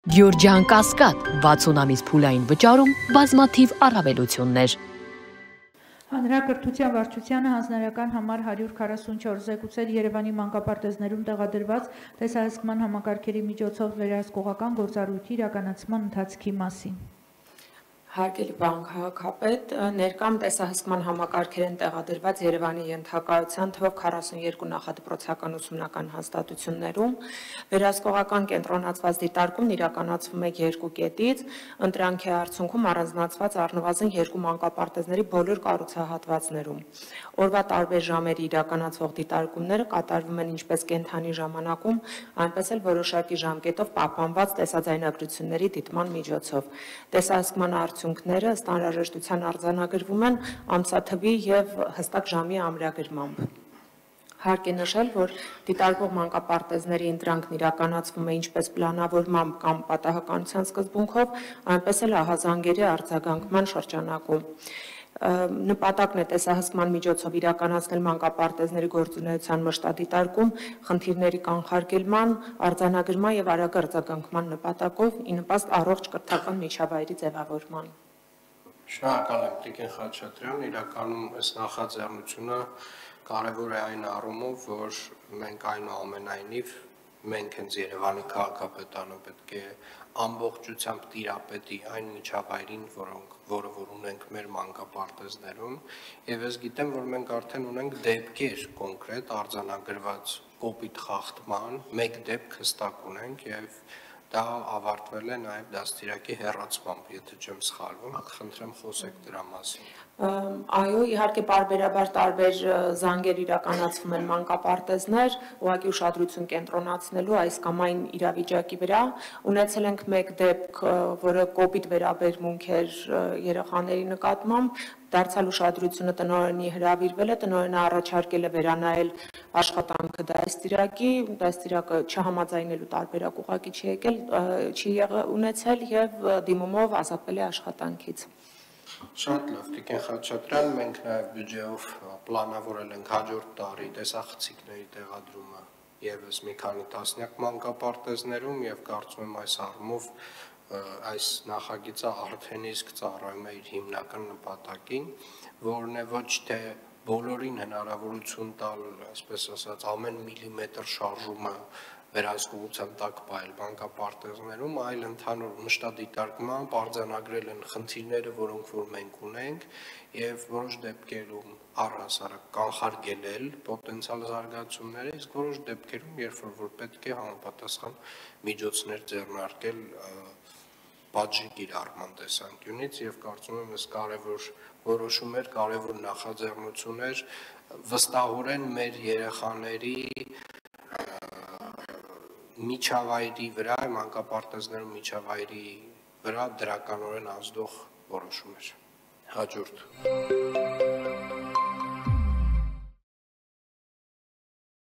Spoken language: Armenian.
Գյորջյան Կասկադ 60 ամիս փուլային վճարում բազմաթիվ առավելություններ։ Հանրակրթության վարչությանը հանձնարարական համար 144 զեկուցել Երևանի մանկապարտեզներում տեղադրված տեսահսկման համակարգերի միջոցով վերահսկողական գործառույթի իրականացման ընթացքի մասին։ Հարգելի պարոն քաղաքապետ, ներկայում տեսահսկման համակարգեր են տեղադրված Երևանի ենթակայության թվով 42 նախադպրոցական ուսումնական հաստատություններում։ Վերահսկողական կենտրոնացված դիտարկումն իրականացվում է երկու կետից, ընտրանքի արդյունքում առանձնացված առնվազն 2 մանկապարտեզների բոլոր կառուցահատվածներում։ Օրվա տարբեր ժամերի իրականացվող դիտարկումները կատարվում են ինչպես կենդանի ժամանակում, այնպես էլ որոշակի ժամկետով պահպանված տեսաձայնագրությունների դիտման միջոցով։ Տեսահսկման արդյունքները ըստ անհրաժեշտության արձանագրվում են ամսաթվի եւ հստակ ժամի ամրագրմամբ։ Հարկ է նշել, որ դիտարկվող մանկապարտեզների ընտրանքն իրականացվում է ինչպես պլանավորման կամ պատահականության սկզբունքով, այնպես էլ ահազանգերի արձագանքման շրջանակում։ Նպատակն է տեսահսկման միջոցով իրականացնել մանկապարտեզների գործունեության մշտադիտարկում, խնդիրների կանխարգելման, արձանագրման եւ արագ արձագանքման նպատակով, ի նպաստ առողջ կրթական միջավայրի ձևավորման։ Շնորհակալ եմ Տիկին Խաչատրյան, իրականում այս նախաձեռնությունը կարևոր է այն առումով, որ մենք այնուամենայնիվ մենք հենց Երևանի քաղաքապետարանը պետք է ամբողջությամբ տիրապետի այն միջավայրին, որը ունենք մեր մանկապարտեզներում, եւ ես գիտեմ, որ մենք արդեն ունենք դեպքեր կոնկրետ արձանագրված կոպիտ խախտման, մեկ դեպք հստակ ունենք եւ դա ավարտվել է նաև դաստիարակի հեռացմամբ, եթե չեմ սխալվում, խնդրեմ խոսեք դրա մասին։ Այո, իհարկե պարբերաբար տարբեր զանգեր իրականացվում են մանկապարտեզներ, ուղղակի ուշադրություն կենտրոնացնելու այս կամ այն իրավիճակի վրա։ Ունեցել ենք մեկ դեպք, որը կոպիտ վերաբերմունք էր երեխաների նկատմամբ, դարձյալ ուշադրությունը տնօրենի հրավիրվել է, տնօրենը առաջարկել է վերանայել աշխատանքը դաստիարակը չհամաձայնելու տարբերակ ուղղակի չի ունեցել եւ դիմումով ազատվել է աշխատանքից։ Շատ լավ, Տիկին Խաչատրյան, մենք նաև բյուջեով պլանավորել ենք հաջորդ տարի տեսախցիկների տեղադրումը եւս մի քանի տասնյակ մանկապարտեզներում եւ կարծում եմ այս առումով այս նախագիծը արդեն իսկ ծառայում է իր հիմնական նպատակին, որն է ոչ թե բոլորին հնարավորություն տալ, այսպես ասած, ամեն միլիմետր շարժումը վերահսկողության տակ պահել մանկապարտեզներում, այլ ընդհանուր մշտադիտարկմամբ արձանագրել են խնդիրները, որոնք որ մենք ունենք, եւ որոշ դեպքերում առհասարակ կանխարգելել պոտենցիալ զարգացումները, իսկ որոշ դեպքերում, երբ որ պետք է համապատասխան միջոցներ ձեռնարկել պատժի կիրառման տեսանկյունից եւ կարծում եմ, այս կարևոր որոշումներ, կարևոր նախաձեռնություններ վստահորեն մեր երեխաների միջավայրի վրա, մանկապարտեզներում միջավայրի վրա դրականորեն ազդող որոշումներ։ Հաջորդ